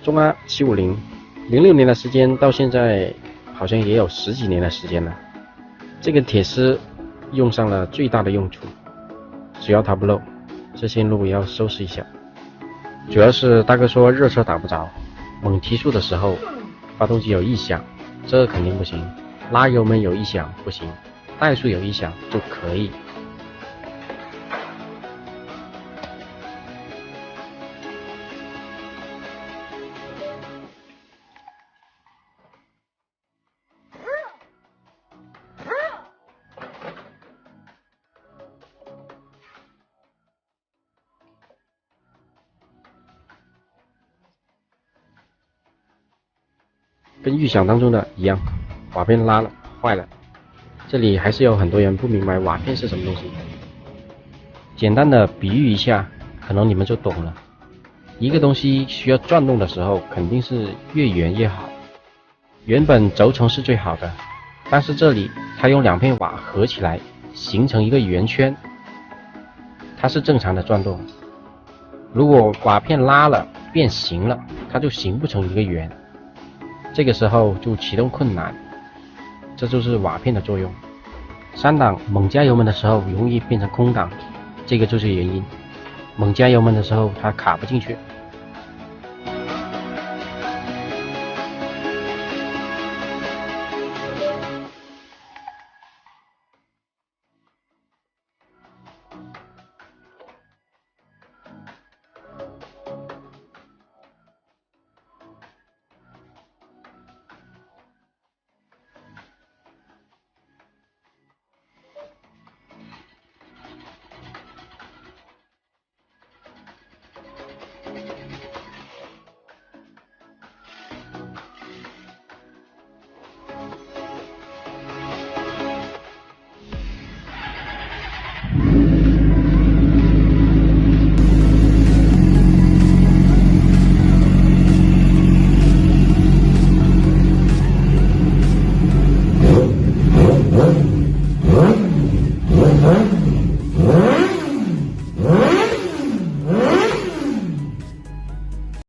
中阿750，06年的时间到现在好像也有10几年的时间了。这个铁丝用上了最大的用处，只要它不漏，这线路也要收拾一下。主要是大哥说热车打不着，猛提速的时候发动机有异响，这肯定不行。拉油门有异响不行，怠速有异响就可以。跟预想当中的一样，瓦片拉了，坏了。这里还是有很多人不明白瓦片是什么东西。简单的比喻一下，可能你们就懂了。一个东西需要转动的时候，肯定是越圆越好。原本轴承是最好的，但是这里它用2片瓦合起来，形成一个圆圈，它是正常的转动。如果瓦片拉了变形了，它就形不成一个圆，这个时候就启动困难。这就是瓦片的作用。3档猛加油门的时候容易变成空档，这个就是原因。猛加油门的时候它卡不进去，